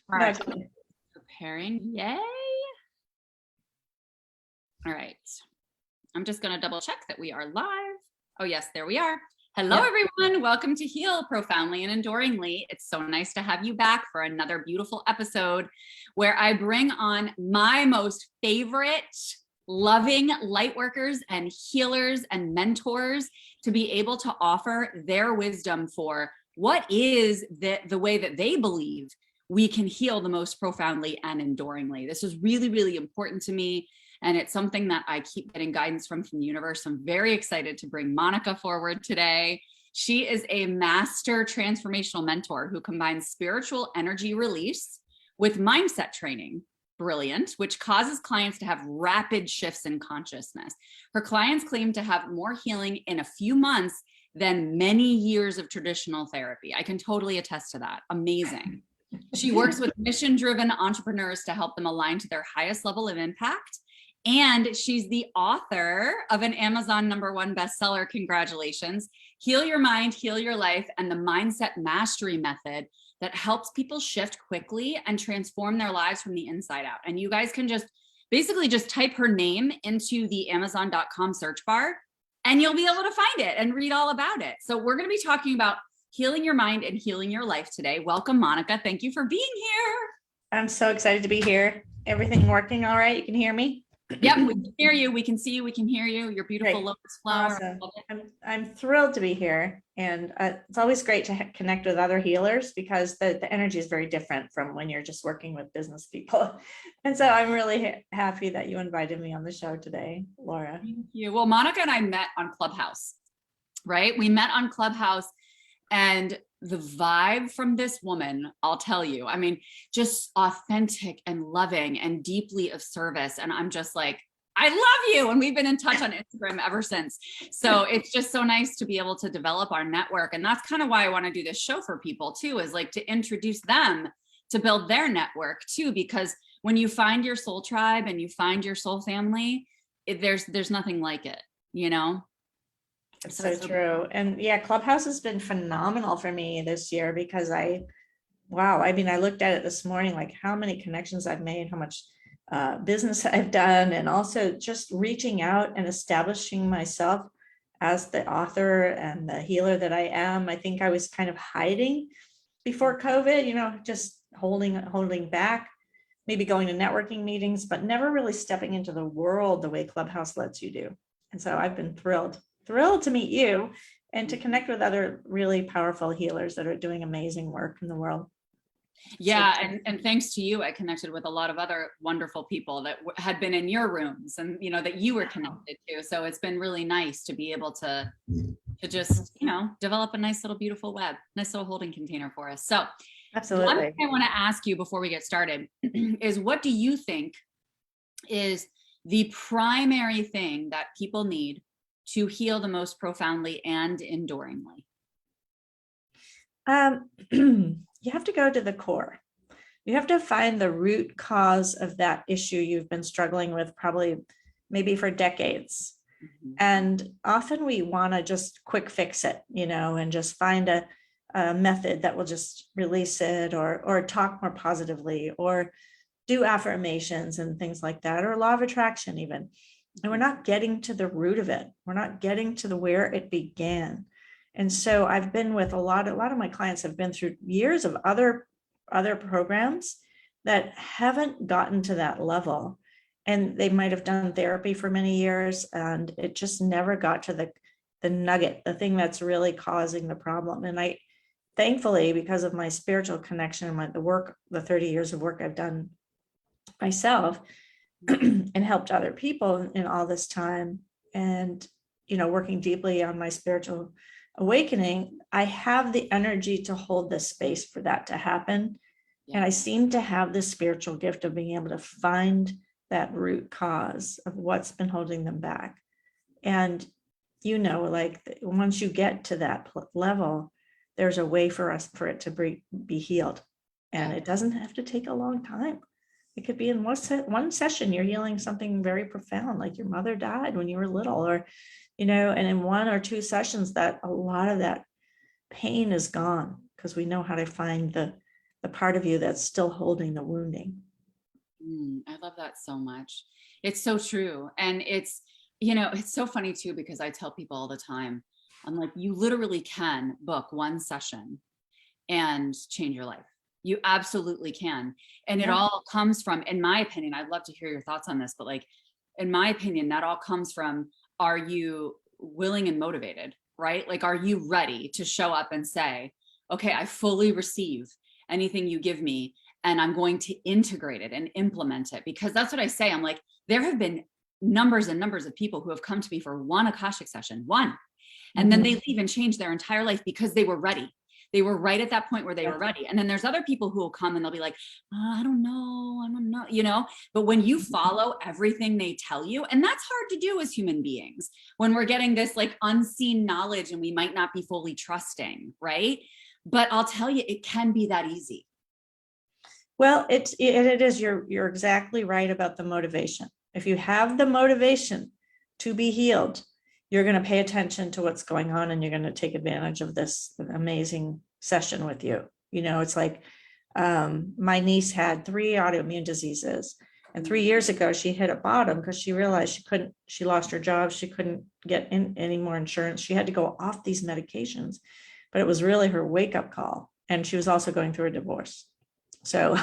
All No, right, preparing. Yay. All right. I'm just going to double check that we are live. Oh, yes, there we are. Hello, everyone. Welcome to Heal Profoundly and Enduringly. It's so nice to have you back for another beautiful episode where I bring on my most favorite loving light workers and healers and mentors to be able to offer their wisdom for what is the way that they believe we can heal the most profoundly and enduringly. This is really, really important to me. And it's something that I keep getting guidance from the universe. I'm very excited to bring Monica forward today. She is a master transformational mentor who combines spiritual energy release with mindset training. Brilliant, which causes clients to have rapid shifts in consciousness. Her clients claim to have more healing in a few months than many years of traditional therapy. I can totally attest to that. Amazing. She works with mission-driven entrepreneurs to help them align to their highest level of impact. And she's the author of an Amazon #1 bestseller. Congratulations. Heal Your Mind, Heal Your Life, and the Mindset Mastery Method that helps people shift quickly and transform their lives from the inside out. And you guys can just basically just type her name into the Amazon.com search bar and you'll be able to find it and read all about it. So we're going to be talking about healing your mind and healing your life today. Welcome, Monica. Thank you for being here. I'm so excited to be here. Everything working all right? You can hear me? Yep, we can hear you. We can see you. We can hear you. Your beautiful lotus flower. Awesome. I'm thrilled to be here. And it's always great to connect with other healers because the energy is very different from when you're just working with business people. And so I'm really happy that you invited me on the show today, Laura. Thank you. Well, Monica and I met on Clubhouse, right? We met on Clubhouse and the vibe from this woman, I'll tell you, I mean, just authentic and loving and deeply of service. And I'm just like, I love you. And we've been in touch on Instagram ever since. So it's just so nice to be able to develop our network. And that's kind of why I want to do this show for people too, is like to introduce them to build their network too, because when you find your soul tribe and you find your soul family, there's nothing like it, you know? It's so true. And yeah, Clubhouse has been phenomenal for me this year because wow, I mean, I looked at it this morning, like how many connections I've made, how much business I've done, and also just reaching out and establishing myself as the author and the healer that I am. I think I was kind of hiding before COVID, you know, just holding back, maybe going to networking meetings, but never really stepping into the world the way Clubhouse lets you do. And so I've been thrilled to meet you and to connect with other really powerful healers that are doing amazing work in the world. Yeah, and thanks to you, I connected with a lot of other wonderful people that had been in your rooms and, you know, that you were connected to. So it's been really nice to be able to just, you know, develop a nice little beautiful web, nice little holding container for us. So absolutely. One thing I want to ask you before we get started is, what do you think is the primary thing that people need to heal the most profoundly and enduringly? You have to go to the core. You have to find the root cause of that issue you've been struggling with probably maybe for decades. Mm-hmm. And often we want to just quick fix it, you know, and just find a method that will just release it or talk more positively or do affirmations and things like that, or law of attraction even. And we're not getting to the root of it. We're not getting to where it began. And so I've been with a lot of my clients have been through years of other programs that haven't gotten to that level. And they might have done therapy for many years and it just never got to the nugget, the thing that's really causing the problem. And I, thankfully, because of my spiritual connection and the 30 years of work I've done myself, and helped other people in all this time, and you know, working deeply on my spiritual awakening, I have the energy to hold the space for that to happen. And I seem to have this spiritual gift of being able to find that root cause of what's been holding them back. And you know, like once you get to that level, there's a way for it to be healed, and it doesn't have to take a long time. It could be in one session, you're healing something very profound, like your mother died when you were little, or, you know, and in 1 or 2 sessions that a lot of that pain is gone because we know how to find the the part of you that's still holding the wounding. I love that so much. It's so true. And it's, you know, it's so funny too, because I tell people all the time, I'm like, you literally can book one session and change your life. You absolutely can. And it all comes from, in my opinion, I'd love to hear your thoughts on this, but like, in my opinion, that all comes from, are you willing and motivated, right? Like, are you ready to show up and say, okay, I fully receive anything you give me, and I'm going to integrate it and implement it? Because that's what I say. I'm like, there have been numbers and numbers of people who have come to me for one Akashic session, one, and then they leave and change their entire life because they were ready. They were right at that point where they were ready. And then there's other people who will come and they'll be like, I don't know, you know, but when you follow everything they tell you, and that's hard to do as human beings, when we're getting this like unseen knowledge and we might not be fully trusting, right? But I'll tell you, it can be that easy. Well, it is, you're exactly right about the motivation. If you have the motivation to be healed, you're going to pay attention to what's going on, and you're going to take advantage of this amazing session with you. You know, it's like my niece had 3 autoimmune diseases, and 3 years ago she hit a bottom because she realized she lost her job. She couldn't get any more insurance. She had to go off these medications, but it was really her wake-up call. And she was also going through a divorce. So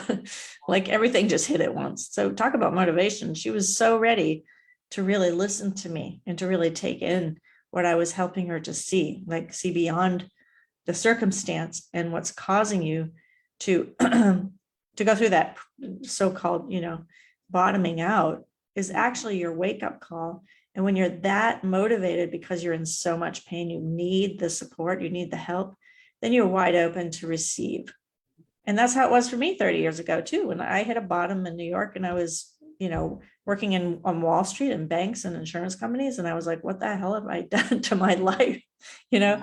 like everything just hit at once. So talk about motivation. She was so ready to really listen to me and to really take in what I was helping her to see, like see beyond the circumstance and what's causing you to to go through that so-called, you know, bottoming out is actually your wake-up call. And when you're that motivated because you're in so much pain, you need the support, you need the help, then you're wide open to receive. And that's how it was for me 30 years ago too. When I hit a bottom in New York and I was, you know, working on Wall Street and banks and insurance companies. And I was like, what the hell have I done to my life? You know,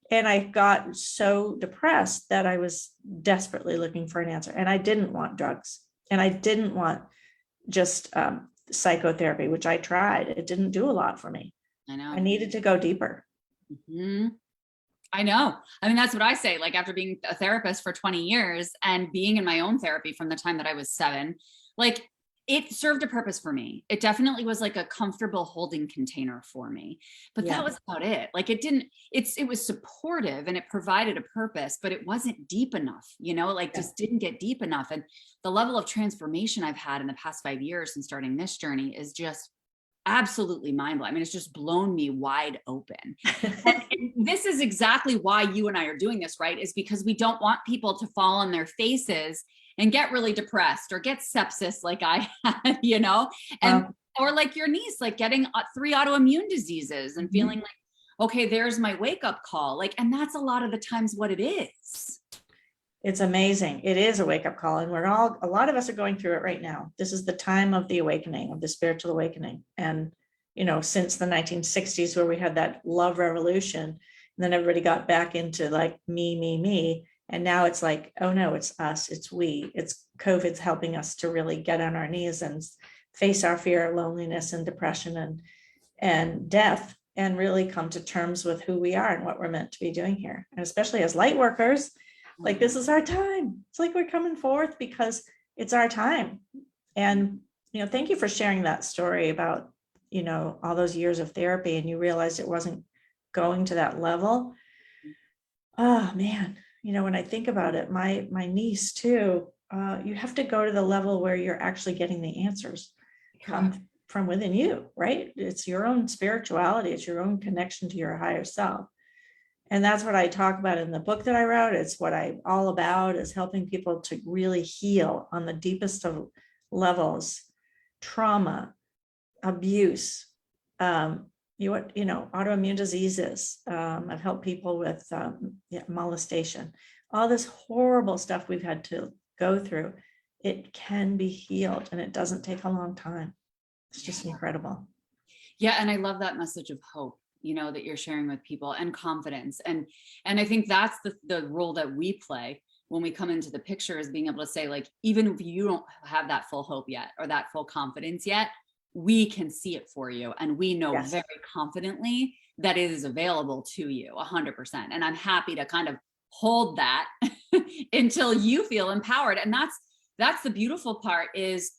and I got so depressed that I was desperately looking for an answer. And I didn't want drugs, and I didn't want just psychotherapy, which I tried. It didn't do a lot for me. I know. I needed to go deeper. I know. I mean, that's what I say. Like, after being a therapist for 20 years and being in my own therapy from the time that I was 7, like, it served a purpose for me. It definitely was like a comfortable holding container for me, but that was about it. Like, it was supportive and it provided a purpose, but it wasn't deep enough, you know, like just didn't get deep enough. And the level of transformation I've had in the past 5 years since starting this journey is just absolutely mind-blowing. I mean, it's just blown me wide open. And this is exactly why you and I are doing this, right? Is because we don't want people to fall on their faces and get really depressed or get sepsis like I had, you know, and or like your niece, like getting 3 autoimmune diseases and feeling like, okay, there's my wake-up call. Like, and that's a lot of the times what it is. It's amazing. It is a wake-up call. And a lot of us are going through it right now. This is the time of the awakening, of the spiritual awakening. And, you know, since the 1960s, where we had that love revolution, and then everybody got back into like me. And now it's like, oh no, it's us, it's we, it's COVID's helping us to really get on our knees and face our fear, loneliness, and depression and death, and really come to terms with who we are and what we're meant to be doing here. And especially as light workers, like, this is our time. It's like we're coming forth because it's our time. And, you know, thank you for sharing that story about, you know, all those years of therapy, and you realized it wasn't going to that level. Oh man, you know, when I think about it, my niece too, you have to go to the level where you're actually getting the answers come from within you, right? It's your own spirituality. It's your own connection to your higher self. And that's what I talk about in the book that I wrote. It's what I'm all about, is helping people to really heal on the deepest of levels, trauma, abuse, autoimmune diseases. I've helped people with molestation, all this horrible stuff we've had to go through. It can be healed, and it doesn't take a long time. It's just incredible. Yeah. And I love that message of hope, you know, that you're sharing with people, and confidence. And I think that's the role that we play when we come into the picture, is being able to say, like, even if you don't have that full hope yet, or that full confidence yet, we can see it for you. And we know very confidently that it is available to you 100%. And I'm happy to kind of hold that until you feel empowered. And that's the beautiful part, is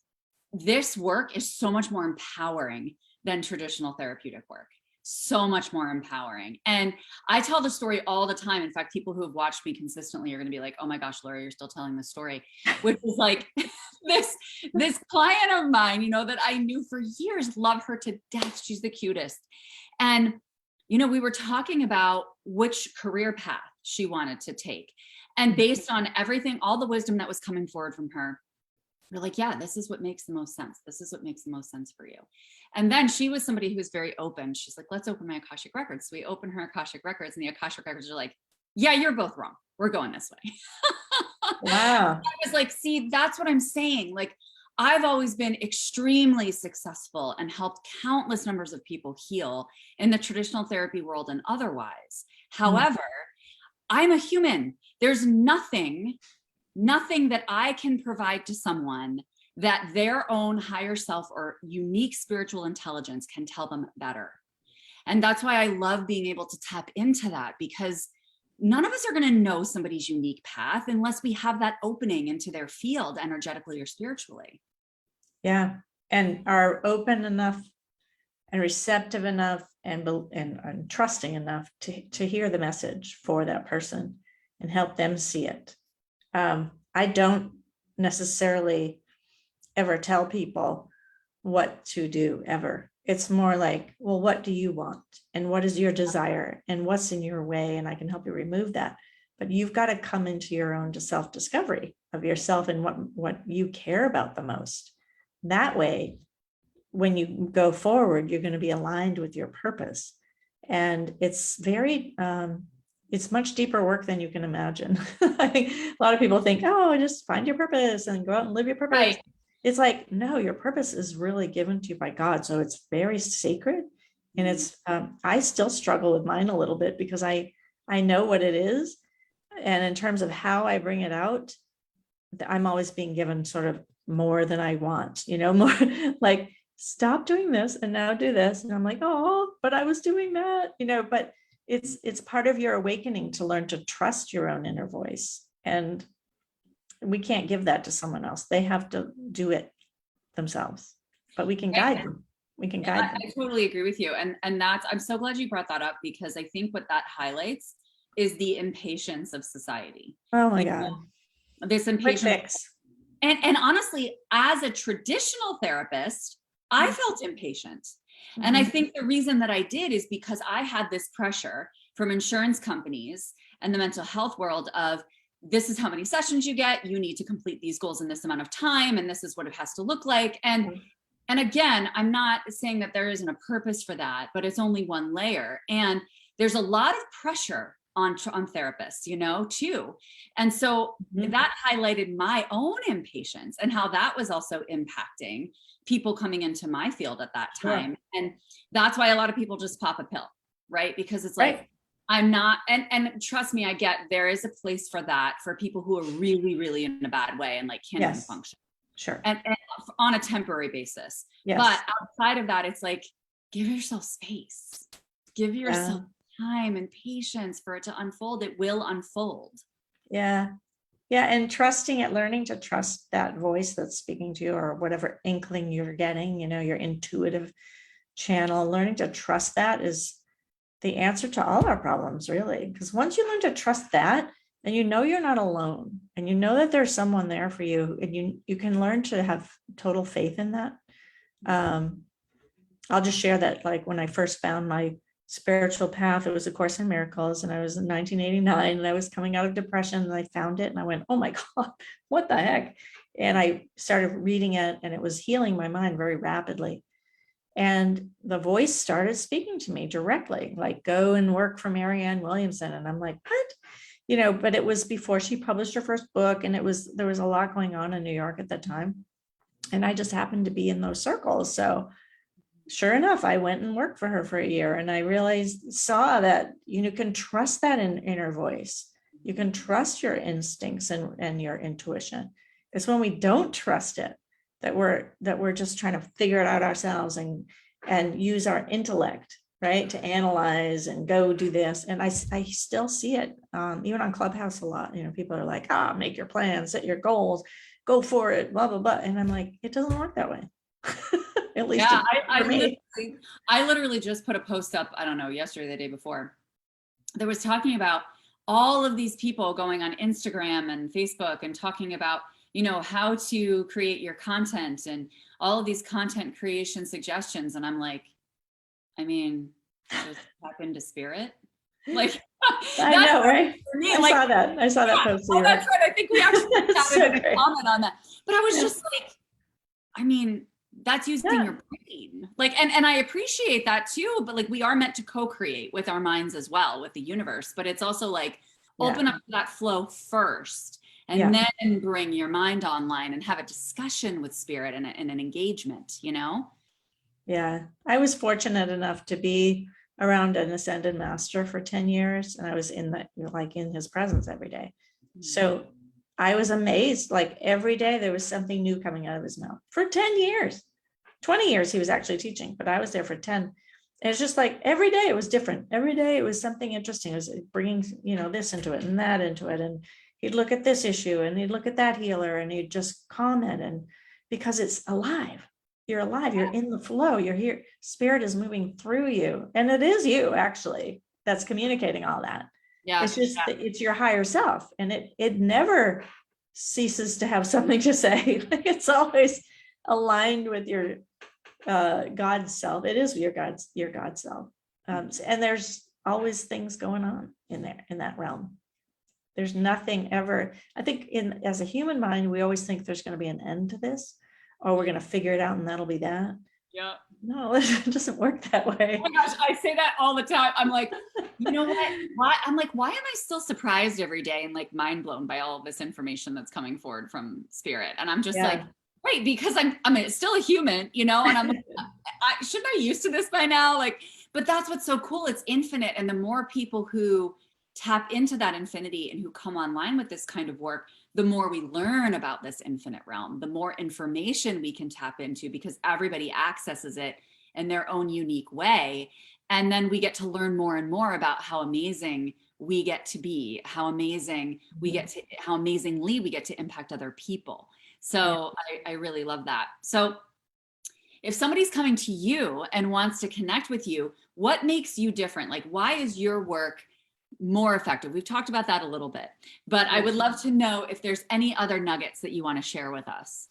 this work is so much more empowering than traditional therapeutic work. So much more empowering. And I tell the story all the time. In fact, people who have watched me consistently are going to be like, oh my gosh, Laura, you're still telling the story, which is like this client of mine, you know, that I knew for years, love her to death. She's the cutest. And, you know, we were talking about which career path she wanted to take. And based on everything, all the wisdom that was coming forward from her, we're like, yeah, this is what makes the most sense. This is what makes the most sense for you. And then she was somebody who was very open. She's like, let's open my Akashic records. So we open her Akashic records, and the Akashic records are like, yeah, you're both wrong. We're going this way. Wow. I was like, see, that's what I'm saying. Like, I've always been extremely successful and helped countless numbers of people heal in the traditional therapy world and otherwise. However, I'm a human. There's nothing that I can provide to someone that their own higher self or unique spiritual intelligence can tell them better. And that's why I love being able to tap into that, because none of us are going to know somebody's unique path unless we have that opening into their field energetically or spiritually. Yeah. And are open enough and receptive enough and trusting enough to hear the message for that person and help them see it. I don't necessarily ever tell people what to do ever. It's more like, well, what do you want? And what is your desire? And what's in your way? And I can help you remove that. But you've got to come into your own self-discovery of yourself and what you care about the most. That way, when you go forward, you're going to be aligned with your purpose. And it's very, it's much deeper work than you can imagine. I think a lot of people think, oh, just find your purpose and go out and live your purpose. Right. It's like, no, your purpose is really given to you by God. So it's very sacred. And it's, I still struggle with mine a little bit because I know what it is. And in terms of how I bring it out, I'm always being given sort of more than I want, you know, more like, stop doing this and now do this. And I'm like, oh, but I was doing that, you know, but it's part of your awakening to learn to trust your own inner voice. And we can't give that to someone else. They have to do it themselves, but we can guide them. We can guide them. I totally agree with you. And that's, I'm so glad you brought that up, because I think what that highlights is the impatience of society. Oh my God. This impatience. And honestly, as a traditional therapist, I felt impatient. And I think the reason that I did is because I had this pressure from insurance companies and the mental health world of, this is how many sessions you get, you need to complete these goals in this amount of time, and this is what it has to look like. And again, I'm not saying that there isn't a purpose for that, but it's only one layer. And there's a lot of pressure on therapists, you know, too. And so that highlighted my own impatience and how that was also impacting people coming into my field at that time. And that's why a lot of people just pop a pill, right? Because it's like, I'm not, and trust me, I get, there is a place for that for people who are really, really in a bad way and like can't even function. Sure. And on a temporary basis. Yes. But outside of that, it's like, give yourself space, give yourself time and patience for it to unfold. It will unfold. Yeah. Yeah. And trusting it, learning to trust that voice that's speaking to you, or whatever inkling you're getting, you know, your intuitive channel, learning to trust that is the answer to all our problems, really. Because once you learn to trust that, and you know you're not alone, and you know that there's someone there for you, and you can learn to have total faith in that. I'll just share that, like, when I first found my spiritual path, it was A Course in Miracles, and I was in 1989, and I was coming out of depression, and I found it, and I went, oh my God, what the heck? And I started reading it, and it was healing my mind very rapidly. And the voice started speaking to me directly, like, go and work for Marianne Williamson. And I'm like, what? You know, but it was before she published her first book, and there was a lot going on in New York at that time. And I just happened to be in those circles. So sure enough, I went and worked for her for a year, and I saw that, you can trust that inner voice. You can trust your instincts and your intuition. It's when we don't trust it that we're just trying to figure it out ourselves and use our intellect right? To analyze and go do this. And I still see it, even on Clubhouse a lot. People are like, make your plans, set your goals, go for it, blah, blah, blah. And I'm like, it doesn't work that way. At least Yeah, for me. I literally just put a post up, I don't know, yesterday, the day before, that was talking about all of these people going on Instagram and Facebook and talking about, how to create your content and all of these content creation suggestions. And I'm like, just tap into spirit. Like, I know, right? Me, I saw that post. Oh, that's right. I think we actually started a comment on that. But I was just like, that's using your brain. Like, and I appreciate that too, but like we are meant to co-create with our minds as well, with the universe. But it's also like open up to that flow first and then bring your mind online and have a discussion with spirit and an engagement, Yeah, I was fortunate enough to be around an ascended master for 10 years, and I was in his presence every day. So I was amazed, like every day there was something new coming out of his mouth for 10 years. 20 years he was actually teaching, but I was there for 10. And it's just like every day it was different. Every day it was something interesting. It was bringing, this into it and that into it. And he'd look at this issue and he'd look at that healer and he'd just comment. And because it's alive, you're alive, you're in the flow, you're here, spirit is moving through you. And it is you actually that's communicating all that. Yeah, it's just it's your higher self, and it never ceases to have something to say. It's always aligned with your God self. It is your God self, and there's always things going on in that realm. There's nothing ever. I think as a human mind, we always think there's going to be an end to this, or we're going to figure it out, and that'll be that. Yeah. No, it doesn't work that way. Oh my gosh, I say that all the time. I'm like, you know what? Why am I still surprised every day and like mind blown by all of this information that's coming forward from spirit? And I'm just like, right, because I'm still a human, and I'm like, shouldn't I be used to this by now? Like, but that's what's so cool. It's infinite. And the more people who tap into that infinity and who come online with this kind of work, the more we learn about this infinite realm, the more information we can tap into, because everybody accesses it in their own unique way. And then we get to learn more and more about how amazing we get to be, how amazingly we get to impact other people. So I really love that. So if somebody's coming to you and wants to connect with you, what makes you different? Like, why is your work more effective? We've talked about that a little bit, but I would love to know if there's any other nuggets that you want to share with us.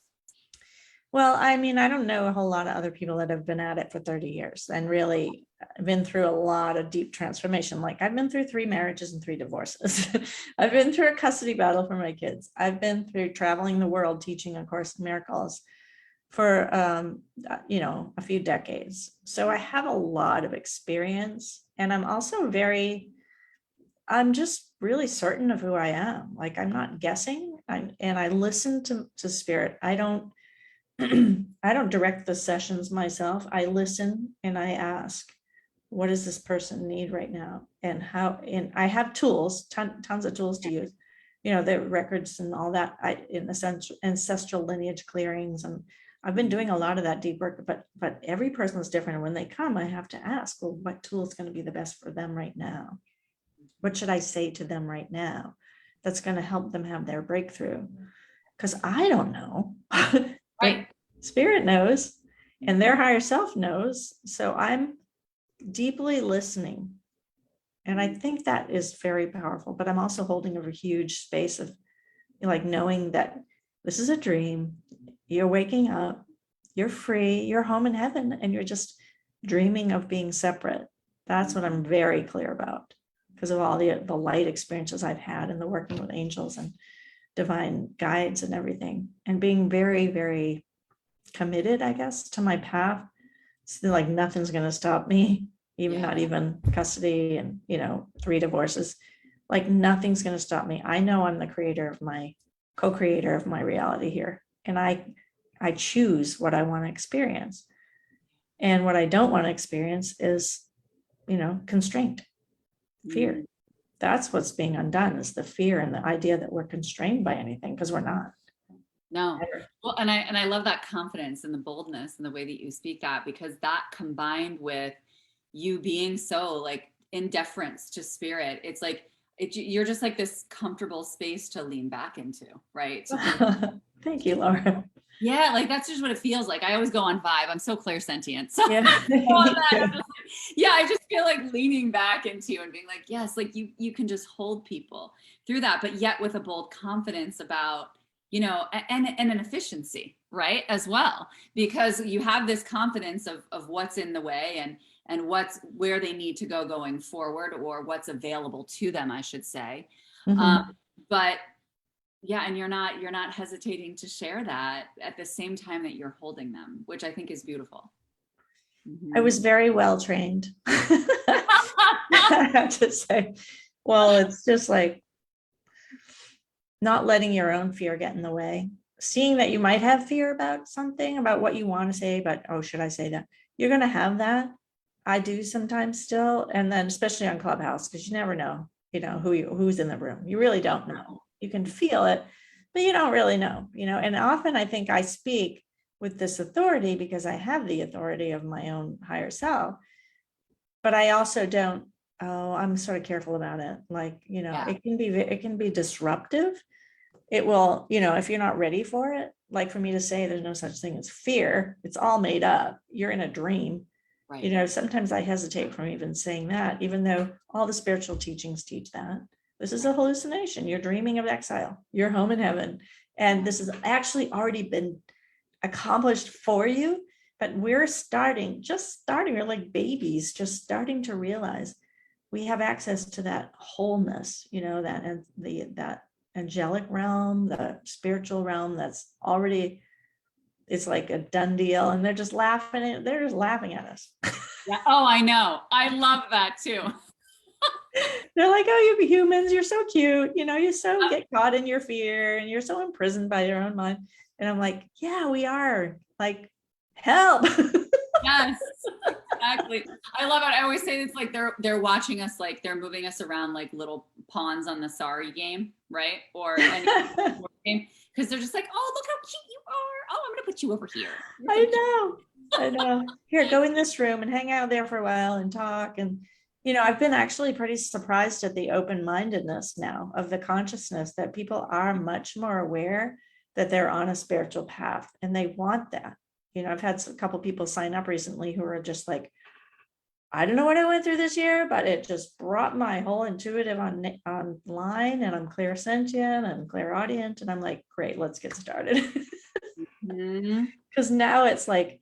Well, I don't know a whole lot of other people that have been at it for 30 years and really been through a lot of deep transformation. Like I've been through 3 marriages and 3 divorces. I've been through a custody battle for my kids. I've been through traveling the world teaching A Course in Miracles for a few decades. So I have a lot of experience, and I'm also I'm just really certain of who I am. Like I'm not guessing, and I listen to spirit. I don't direct the sessions myself. I listen and I ask, what does this person need right now? And I have tools, tons of tools to use, the records and all that, in ancestral lineage clearings. And I've been doing a lot of that deep work, but every person is different. And when they come, I have to ask, well, what tool is going to be the best for them right now? What should I say to them right now that's going to help them have their breakthrough? Because I don't know. Right. Spirit knows, and their higher self knows. So I'm deeply listening. And I think that is very powerful, but I'm also holding a huge space of like knowing that this is a dream. You're waking up, you're free, you're home in heaven, and you're just dreaming of being separate. That's what I'm very clear about, because of all the light experiences I've had and the working with angels and divine guides and everything, and being very, very committed, I guess, to my path. It's like nothing's going to stop me, not even custody and 3 divorces. Like nothing's going to stop me. I know I'm the co-creator of my reality here, and I choose what I want to experience, and what I don't want to experience is constraint, fear. That's what's being undone, is the fear and the idea that we're constrained by anything, because we're not. No. Well, and I love that confidence and the boldness and the way that you speak that, because that combined with you being so like in deference to spirit. It's like, you're just like this comfortable space to lean back into, right? Thank you, Laura. Yeah, like that's just what it feels like. I always go on vibe. I'm so clairsentient. So Yeah, yeah, I just feel like leaning back into and being like, yes, like you can just hold people through that, but yet with a bold confidence about, and an efficiency, right? As well, because you have this confidence of what's in the way and where they need to go going forward, or what's available to them, I should say. But yeah, and you're not hesitating to share that at the same time that you're holding them, which I think is beautiful. I was very well trained. I have to say. Well, it's just like not letting your own fear get in the way. Seeing that you might have fear about something, about what you want to say, but oh, should I say that? You're going to have that. I do sometimes still, and then especially on Clubhouse, because you never know, who's in the room. You really don't know. You can feel it, but you don't really know, and often I think I speak with this authority because I have the authority of my own higher self, but I also don't, I'm sort of careful about it. Like, it can be disruptive. It will, if you're not ready for it, like for me to say there's no such thing as fear, it's all made up. You're in a dream. Right. Sometimes I hesitate from even saying that, even though all the spiritual teachings teach that. This is a hallucination. You're dreaming of exile. You're home in heaven. And this has actually already been accomplished for you. But we're we're like babies, just starting to realize we have access to that wholeness, that angelic realm, the spiritual realm that's already, it's like a done deal, and they're just laughing at us. Yeah. Oh, I know. I love that too. They're like, oh, you humans, you're so cute. You so get caught in your fear and you're so imprisoned by your own mind. And I'm like, yeah, we are. Like, help. Yes, exactly. I love it. I always say it's like they're watching us, like they're moving us around like little pawns on the Sorry game, right? Or any game, because they're just like, oh, look how cute you are. Oh, I'm gonna put you over here. I know. Here, go in this room and hang out there for a while and talk. And I've been actually pretty surprised at the open-mindedness now of the consciousness, that people are much more aware that they're on a spiritual path and they want that. I've had a couple people sign up recently who are just like, I don't know what I went through this year, but it just brought my whole intuitive online, and I'm clairsentient and clairaudient. And I'm like, great, let's get started. Because now it's like,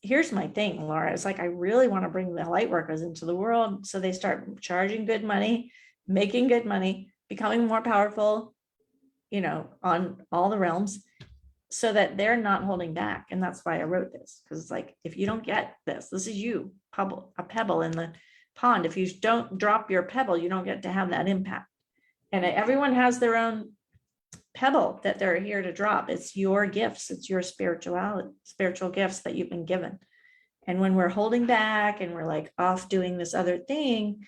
here's my thing, Laura. It's like, I really want to bring the light workers into the world. So they start charging good money, making good money, becoming more powerful, on all the realms, so that they're not holding back. And that's why I wrote this. Because it's like, if you don't get this is you, a pebble in the pond. If you don't drop your pebble, you don't get to have that impact. And everyone has their own pebble that they're here to drop. It's your gifts. It's your spiritual gifts that you've been given. And when we're holding back and we're like off doing this other thing,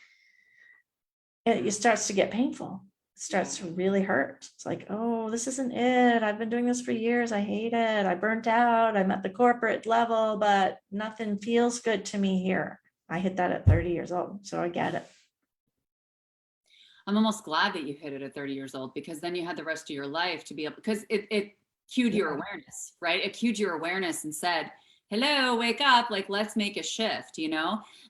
it starts to get painful. It starts to really hurt. It's like, oh, this isn't it. I've been doing this for years. I hate it. I burnt out. I'm at the corporate level, but nothing feels good to me here. I hit that at 30 years old. So I get it. I'm almost glad that you hit it at 30 years old, because then you had the rest of your life to be able, because it cued your awareness, right? It cued your awareness and said, hello, wake up, like, let's make a shift,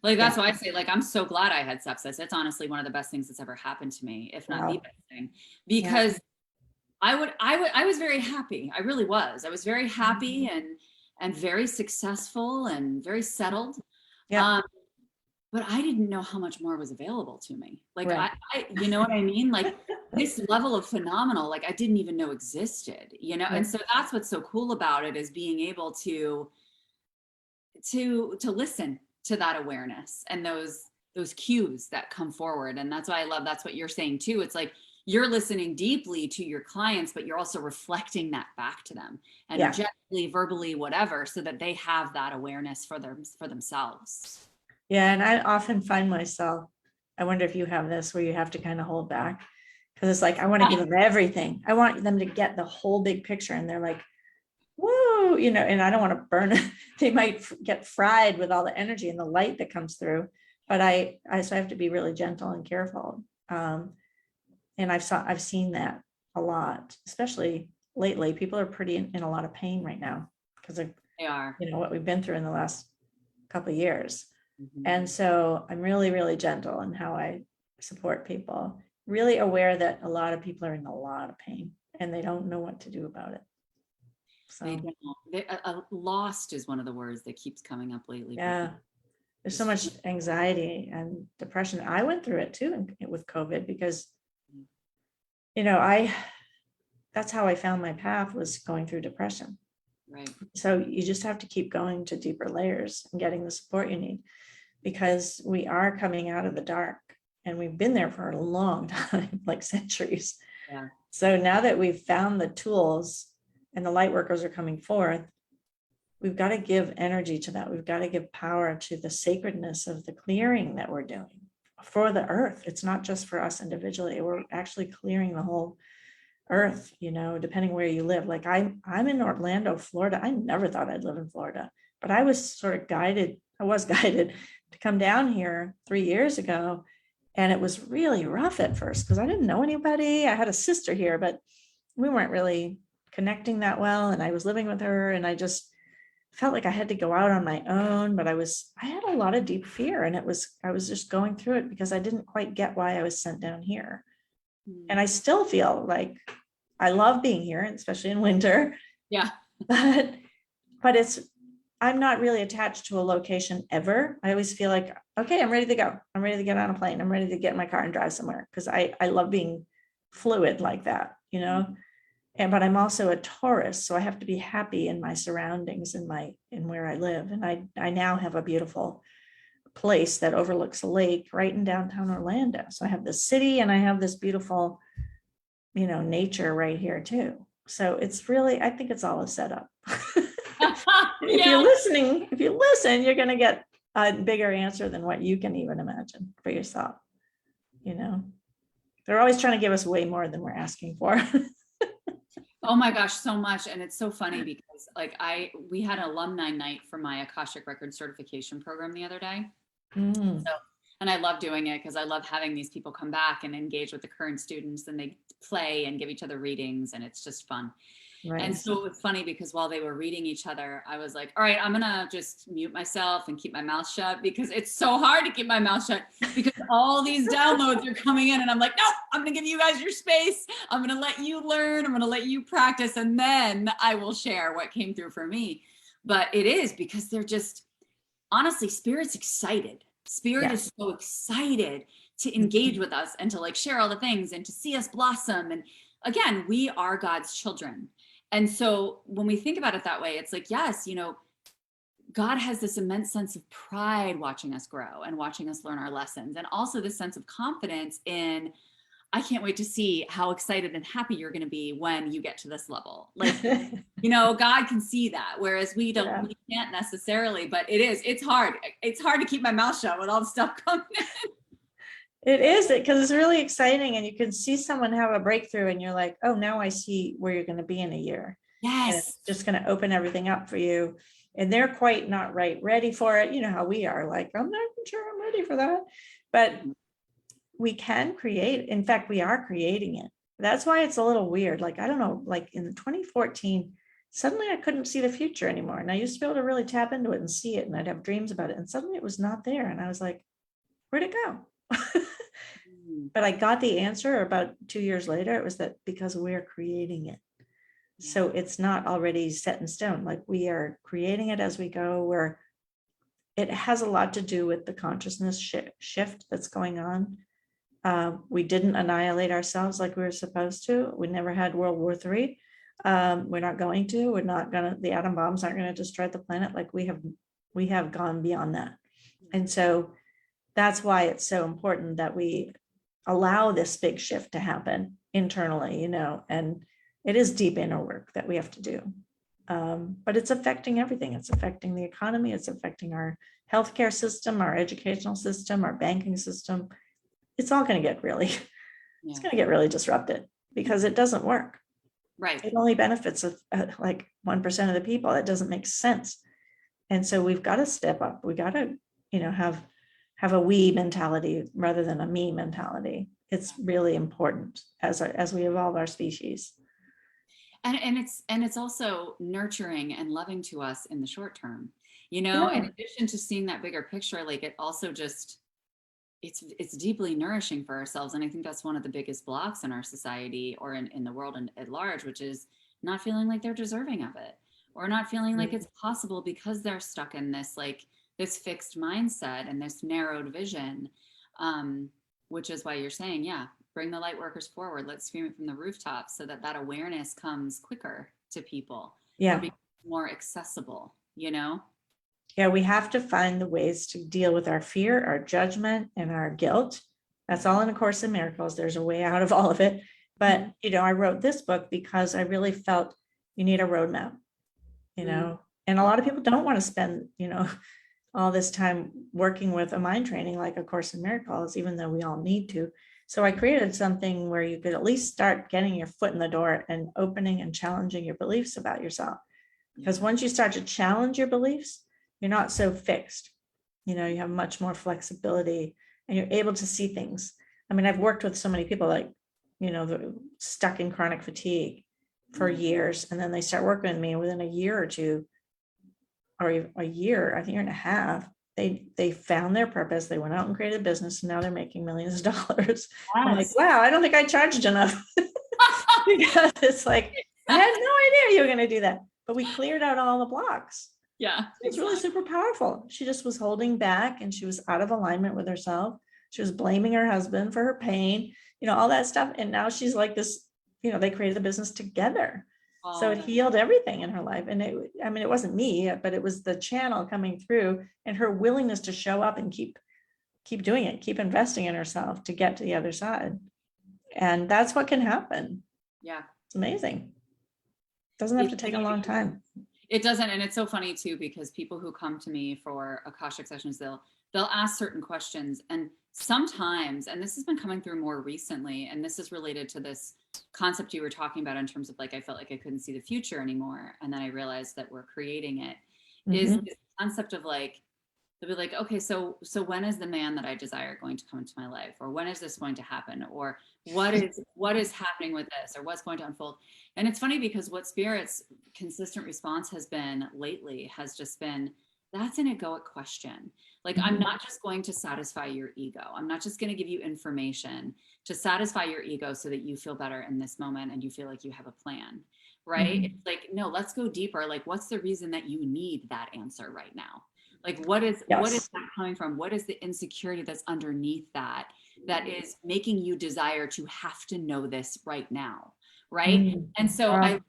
like, that's why I say, like, I'm so glad I had sepsis. It's honestly one of the best things that's ever happened to me, if not the best thing, because I was very happy. I really was. I was very happy and very successful and very settled. But I didn't know how much more was available to me. Like, I you know what I mean? Like, this level of phenomenal, like, I didn't even know existed, And so that's what's so cool about it, is being able to listen to that awareness and those cues that come forward. And that's why I love, that's what you're saying too. It's like, you're listening deeply to your clients, but you're also reflecting that back to them, energetically, verbally, whatever, so that they have that awareness for themselves. Yeah. And I often find myself, I wonder if you have this, where you have to kind of hold back, because it's like, I want to give them everything. I want them to get the whole big picture. And they're like, whoa, oh, and I don't want to burn it. They might get fried with all the energy and the light that comes through. But so I have to be really gentle and careful. And I've seen that a lot, especially lately. People are pretty in a lot of pain right now because of They are. what we've been through in the last couple of years. Mhm. And so I'm really, really gentle in how I support people, really aware that a lot of people are in a lot of pain and they don't know what to do about it. They So don't. Lost is one of the words that keeps coming up lately. yeah, there's so much anxiety and depression. I went through it too with COVID because, that's how I found my path, was going through depression. Right. So you just have to keep going to deeper layers and getting the support you need, because we are coming out of the dark and we've been there for a long time, like centuries. Yeah. So now that we've found the tools and the light workers are coming forth, we've got to give energy to that. We've got to give power to the sacredness of the clearing that we're doing for the earth. It's not just for us individually. We're actually clearing the whole earth, depending where you live. Like I'm in Orlando, Florida. I never thought I'd live in Florida, but I was sort of guided. I was guided to come down here 3 years ago. And it was really rough at first because I didn't know anybody. I had a sister here, but we weren't really connecting that well. And I was living with her and I just felt like I had to go out on my own, but I had a lot of deep fear, and I was just going through it because I didn't quite get why I was sent down here. And I still feel like I love being here, especially in winter. Yeah. But I'm not really attached to a location ever. I always feel like, okay, I'm ready to go. I'm ready to get on a plane. I'm ready to get in my car and drive somewhere, because I love being fluid like that, but I'm also a Taurus, so I have to be happy in my surroundings, in where I live. And I now have a beautiful place that overlooks a lake right in downtown Orlando. So I have the city and I have this beautiful, nature right here too. So it's really, I think it's all a setup. If you listen, you're going to get a bigger answer than what you can even imagine for yourself. They're always trying to give us way more than we're asking for. Oh my gosh, so much. And it's so funny because we had an alumni night for my Akashic record certification program the other day. And I love doing it because I love having these people come back and engage with the current students, and they play and give each other readings, and it's just fun. Right. And so it's funny because while they were reading each other, I was like, all right, I'm going to just mute myself and keep my mouth shut, because it's so hard to keep my mouth shut because all these downloads are coming in, and I'm like, no, I'm going to give you guys your space. I'm going to let you learn. I'm going to let you practice. And then I will share what came through for me. But it is because they're just, honestly, Spirit's excited. Spirit is so excited to engage with us and to share all the things and to see us blossom. And again, we are God's children. And so when we think about it that way, it's like, yes, God has this immense sense of pride watching us grow and watching us learn our lessons. And also this sense of confidence in, I can't wait to see how excited and happy you're going to be when you get to this level. God can see that. Whereas we can't necessarily, but it's hard. It's hard to keep my mouth shut with all the stuff coming in. It is, because it's really exciting, and you can see someone have a breakthrough and you're like, oh, now I see where you're going to be in a year. Yes. And it's just going to open everything up for you. And they're quite not ready for it. You know how we are, like, I'm not sure I'm ready for that. But we can create. In fact, we are creating it. That's why it's a little weird. I don't know, in 2014, suddenly I couldn't see the future anymore. And I used to be able to really tap into it and see it. And I'd have dreams about it. And suddenly it was not there. And I was like, where'd it go? But I got the answer about 2 years later. It was that because we're creating it. So it's not already set in stone. We are creating it as we go, where it has a lot to do with the consciousness shift that's going on. We didn't annihilate ourselves like we were supposed to. We never had World War III. We're not going to. We're not going to. The atom bombs aren't going to destroy the planet. We have gone beyond that. And so that's why it's so important that we allow this big shift to happen internally, and it is deep inner work that we have to do. But it's affecting everything. It's affecting the economy. It's affecting our healthcare system, our educational system, our banking system. It's all going to get really, it's going to get really disrupted because it doesn't work. Right. It only benefits like 1% of the people. That doesn't make sense. And so we've got to step up. We got to, have a we mentality rather than a me mentality. It's really important as we evolve our species. And it's also nurturing and loving to us in the short term. In Yeah. addition to seeing that bigger picture, like it also just it's deeply nourishing for ourselves. And I think that's one of the biggest blocks in our society or in the world at large, which is not feeling like they're deserving of it, or not feeling like it's possible because they're stuck in this fixed mindset and this narrowed vision. Which is why you're saying, yeah, bring the light workers forward. Let's scream it from the rooftops so that awareness comes quicker to people, or Yeah. becomes more accessible, Yeah, we have to find the ways to deal with our fear, our judgment, and our guilt. That's all in A Course in Miracles. There's a way out of all of it. But, I wrote this book because I really felt you need a roadmap, and a lot of people don't want to spend, all this time working with a mind training like A Course in Miracles, even though we all need to. So I created something where you could at least start getting your foot in the door and opening and challenging your beliefs about yourself. Because once you start to challenge your beliefs, you're not so fixed. You have much more flexibility and you're able to see things. I mean, I've worked with so many people like, stuck in chronic fatigue for years. And then they start working with me within a year or two, or a year, I think, year and a half. They found their purpose. They went out and created a business, and now they're making millions of dollars. Yes. I'm like, wow, I don't think I charged enough. Because it's like, I had no idea you were going to do that. But we cleared out all the blocks. Yeah. It's really super powerful. She just was holding back and she was out of alignment with herself. She was blaming her husband for her pain, all that stuff. And now she's like this, they created the business together. So it healed everything in her life. And it wasn't me, but it was the channel coming through and her willingness to show up and keep doing it, keep investing in herself to get to the other side. And that's what can happen. Yeah. It's amazing. Doesn't have to take a long time. It doesn't. And it's so funny too, because people who come to me for Akashic sessions, they'll ask certain questions. And sometimes, and this has been coming through more recently, and this is related to this concept you were talking about in terms of like, I felt like I couldn't see the future anymore. And then I realized that we're creating it. Is this concept of like, they'll be like, okay, so when is the man that I desire going to come into my life? Or when is this going to happen? Or what is happening with this? Or what's going to unfold? And it's funny because what Spirit's consistent response has been lately has just been, that's an egoic question. Like, I'm not just going to satisfy your ego. I'm not just going to give you information to satisfy your ego so that you feel better in this moment and you feel like you have a plan, right? It's like, no, let's go deeper. Like, what's the reason that you need that answer right now? Like, what is that coming from? What is the insecurity that's underneath that is making you desire to have to know this right now? Right. And so I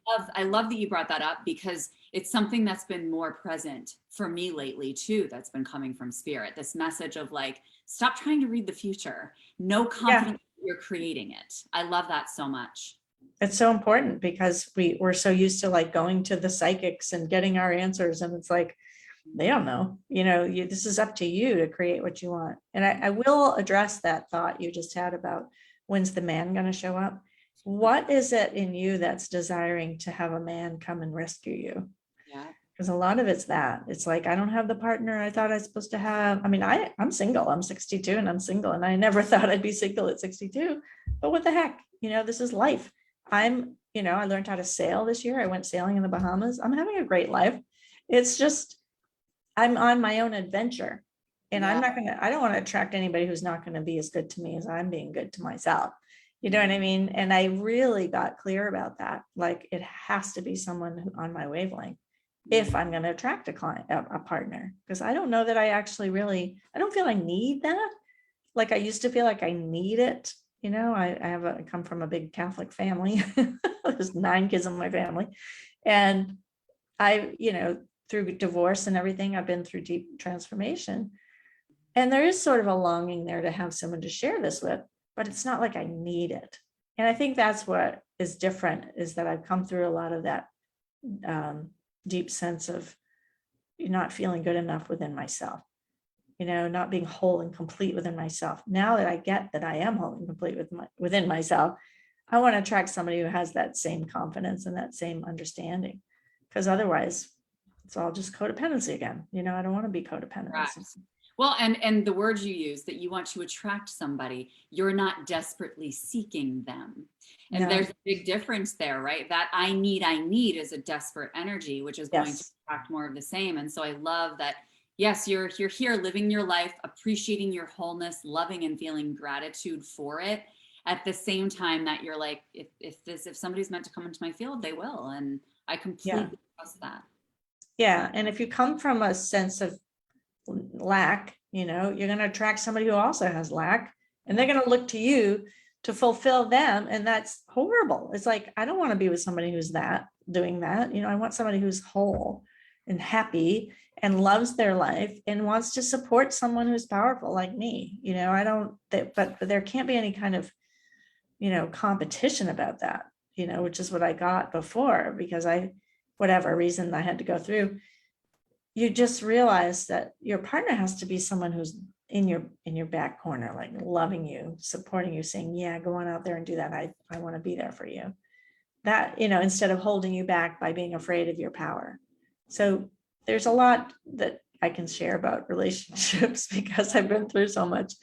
love that you brought that up, because it's something that's been more present for me lately too, that's been coming from Spirit, this message of like, stop trying to read the future. No confidence that you're creating it. I love that so much. It's so important because we're so used to like going to the psychics and getting our answers. And it's like, they don't know, this is up to you to create what you want. And I will address that thought you just had about when's the man going to show up? What is it in you that's desiring to have a man come and rescue you? Yeah. Because a lot of it's that. It's like, I don't have the partner I thought I was supposed to have. I mean, I'm single. I'm 62 and I'm single. And I never thought I'd be single at 62. But what the heck? This is life. I learned how to sail this year. I went sailing in the Bahamas. I'm having a great life. It's just, I'm on my own adventure. And I don't want to attract anybody who's not going to be as good to me as I'm being good to myself. You know what I mean? And I really got clear about that. Like, it has to be someone on my wavelength if I'm going to attract a client, a partner, because I don't know that I actually I don't feel I need that. Like I used to feel like I need it. I come from a big Catholic family. There's 9 kids in my family. And through divorce and everything, I've been through deep transformation. And there is sort of a longing there to have someone to share this with, but it's not like I need it. And I think that's what is different, is that I've come through a lot of that deep sense of not feeling good enough within myself, not being whole and complete within myself. Now that I get that I am whole and complete within myself, I want to attract somebody who has that same confidence and that same understanding, because otherwise it's all just codependency again. I don't want to be codependent. Right. Well, and the words you use, that you want to attract somebody, you're not desperately seeking them. And No. there's a big difference there, right? That I need is a desperate energy, which is going to attract more of the same. And so I love that, yes, you're here living your life, appreciating your wholeness, loving and feeling gratitude for it. At the same time that you're like, if somebody's meant to come into my field, they will. And I completely trust that. Yeah. And if you come from a sense of lack, you're going to attract somebody who also has lack, and they're going to look to you to fulfill them. And that's horrible. It's like, I don't want to be with somebody who's doing that. I want somebody who's whole and happy and loves their life and wants to support someone who's powerful like me. But there can't be any kind of, competition about that, which is what I got before, because whatever reason I had to go through. You just realize that your partner has to be someone who's in your back corner, like loving you, supporting you, saying, yeah, go on out there and do that. I want to be there for you. That, instead of holding you back by being afraid of your power. So there's a lot that I can share about relationships because I've been through so much,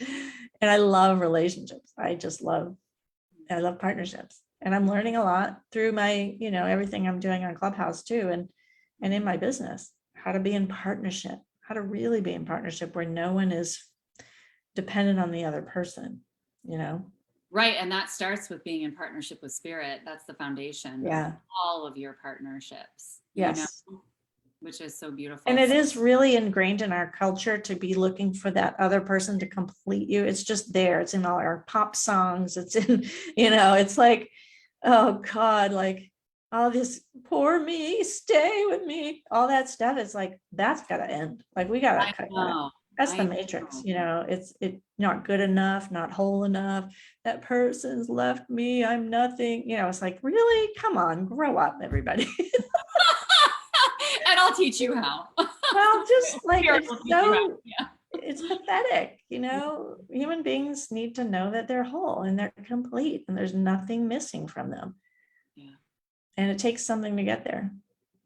and I love relationships. I love partnerships, and I'm learning a lot through my, everything I'm doing on Clubhouse too. And in my business, how to be in partnership, how to really be in partnership where no one is dependent on the other person, Right. And that starts with being in partnership with spirit. That's the foundation of all of your partnerships. Yes. Which is so beautiful. And it is really ingrained in our culture to be looking for that other person to complete you. It's just there. It's in all our pop songs. It's in, it's like, oh God, like all this poor me, stay with me, all that stuff. It's like, that's got to end. Like we got to cut that. That's the matrix, it's not good enough, not whole enough. That person's left me. I'm nothing. It's like, really? Come on, grow up, everybody. And I'll teach you how. Well, just like it's pathetic, human beings need to know that they're whole and they're complete and there's nothing missing from them. Yeah. And it takes something to get there.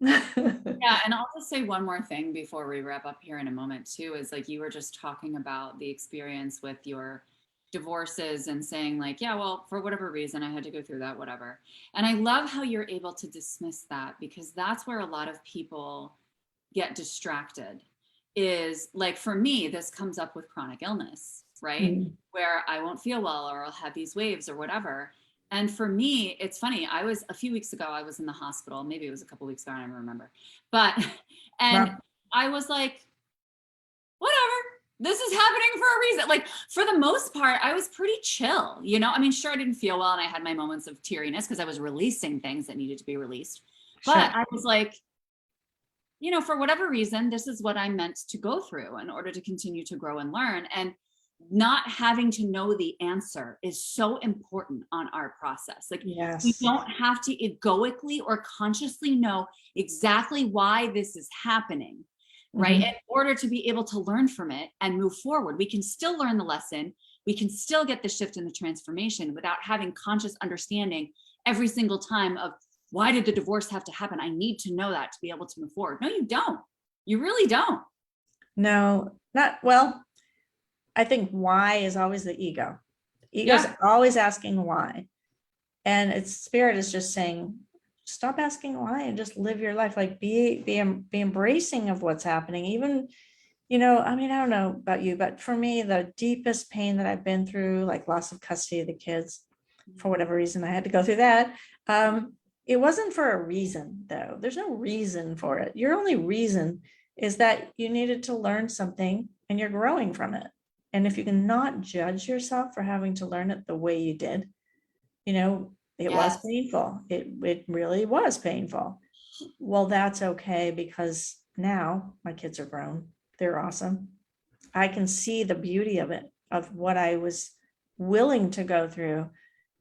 Yeah. And I'll just say one more thing before we wrap up here in a moment too, is like, you were just talking about the experience with your divorces and saying like, yeah, well, for whatever reason, I had to go through that, whatever. And I love how you're able to dismiss that, because that's where a lot of people get distracted. Is like, for me, this comes up with chronic illness, right? Where I won't feel well, or I'll have these waves or whatever. And for me, it's funny. A few weeks ago, I was in the hospital. Maybe it was a couple of weeks ago. I don't even remember. I was like, whatever, this is happening for a reason. Like, for the most part, I was pretty chill. I mean, sure, I didn't feel well and I had my moments of teariness because I was releasing things that needed to be released. But I was like, for whatever reason, this is what I'm meant to go through in order to continue to grow and learn. And not having to know the answer is so important on our process. Like, we don't have to egoically or consciously know exactly why this is happening, right? In order to be able to learn from it and move forward. We can still learn the lesson. We can still get the shift and the transformation without having conscious understanding every single time of, why did the divorce have to happen? I need to know that to be able to move forward. No, you don't. You really don't. No, I think why is always the ego. Ego's always asking why. And spirit is just saying, stop asking why and just live your life. Like be embracing of what's happening. Even, I mean, I don't know about you, but for me, the deepest pain that I've been through, like loss of custody of the kids, for whatever reason, I had to go through that. It wasn't for a reason, though. There's no reason for it. Your only reason is that you needed to learn something and you're growing from it. And if you can not judge yourself for having to learn it the way you did, it was painful. It really was painful. Well, that's okay, because now my kids are grown. They're awesome. I can see the beauty of it, of what I was willing to go through,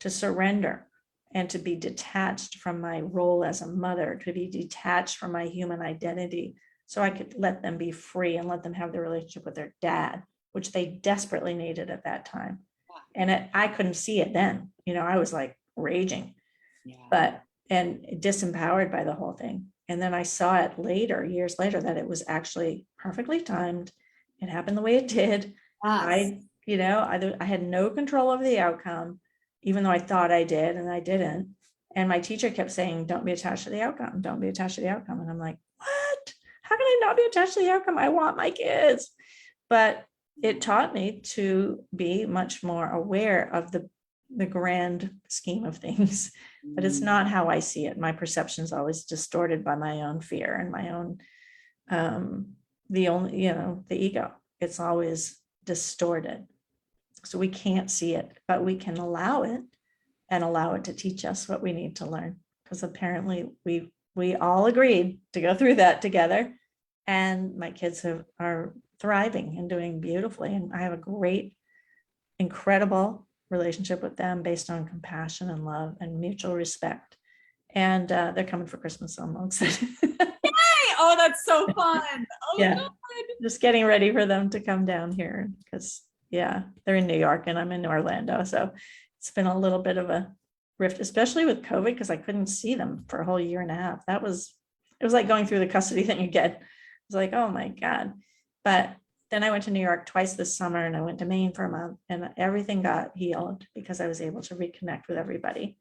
to surrender and to be detached from my role as a mother, to be detached from my human identity, so I could let them be free and let them have the relationship with their dad, which they desperately needed at that time. And I couldn't see it then. I was like, raging, Yeah. and disempowered by the whole thing. And then I saw it later, years later, that it was actually perfectly timed. It happened the way it did. Yes. I had no control over the outcome, even though I thought I did, and I didn't. And my teacher kept saying, don't be attached to the outcome. Don't be attached to the outcome. And I'm like, what? How can I not be attached to the outcome? I want my kids. But it taught me to be much more aware of the grand scheme of things. But it's not how I see it. My perception is always distorted by my own fear and my own, the ego. It's always distorted. So we can't see it, but we can allow it and allow it to teach us what we need to learn. Because apparently we all agreed to go through that together. And my kids are thriving and doing beautifully. And I have a great, incredible relationship with them based on compassion and love and mutual respect. And they're coming for Christmas, so I'm excited. Yay! Oh, that's so fun. Oh, Yeah. God. Just getting ready for them to come down here because, yeah, they're in New York and I'm in Orlando. So it's been a little bit of a rift, especially with COVID, because I couldn't see them for a whole year and a half. It was like going through the custody thing again. It's like, oh my God. But then I went to New York twice this summer and I went to Maine for a month and everything got healed because I was able to reconnect with everybody.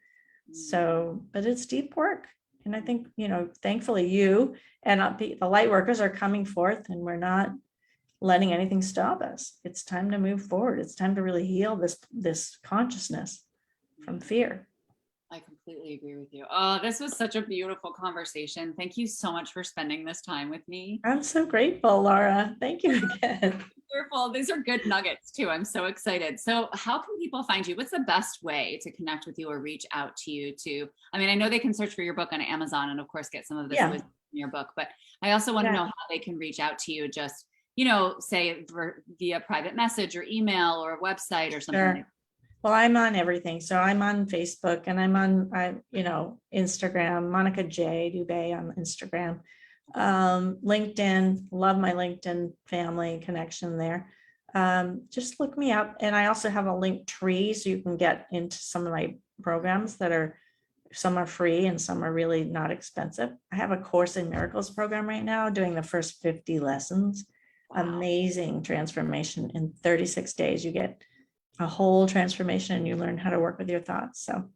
So, but it's deep work. And I think, thankfully you and the light workers are coming forth and we're not letting anything stop us. It's time to move forward. It's time to really heal this consciousness from fear. I completely agree with you. Oh, this was such a beautiful conversation. Thank you so much for spending this time with me. I'm so grateful, Laura. Thank you again. Wonderful. These are good nuggets too. I'm so excited. So how can people find you? What's the best way to connect with you or reach out to you I know they can search for your book on Amazon and of course get some of this wisdom in your book, but I also want to know how they can reach out to you, just, say via private message or email or a website or something. Sure. Well, I'm on everything. So I'm on Facebook and I'm on, Instagram, Monica J. Dubay on Instagram. LinkedIn, love my LinkedIn family connection there. Just look me up. And I also have a link tree so you can get into some of my programs some are free and some are really not expensive. I have a Course in Miracles program right now doing the first 50 lessons. Wow. Amazing transformation in 36 days. You get a whole transformation and you learn how to work with your thoughts. So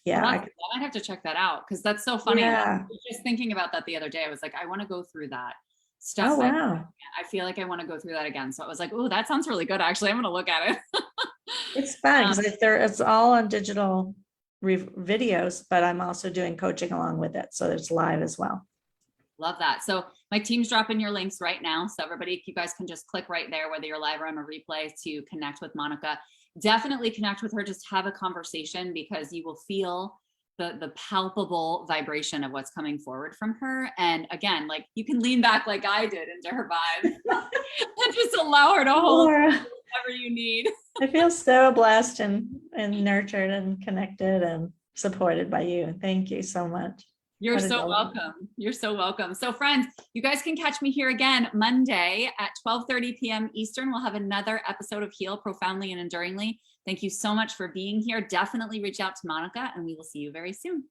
yeah, I might have to check that out because that's so funny. Yeah. I was just thinking about that the other day. I was like, I want to go through that stuff. Oh, wow. I feel like I want to go through that again. So I was like, oh, that sounds really good. Actually, I'm going to look at it. It's fun because it's all on digital videos, but I'm also doing coaching along with it. So it's live as well. Love that. So my team's dropping your links right now. So everybody, you guys can just click right there, whether you're live or on a replay, to connect with Monica. Definitely connect with her. Just have a conversation because you will feel the palpable vibration of what's coming forward from her. And again, like you can lean back like I did into her vibe and just allow her to hold whatever you need. I feel so blessed and nurtured and connected and supported by you. Thank you so much. You're so welcome. You're so welcome. So friends, you guys can catch me here again Monday at 12:30 p.m. Eastern. We'll have another episode of Heal Profoundly and Enduringly. Thank you so much for being here. Definitely reach out to Monica and we will see you very soon.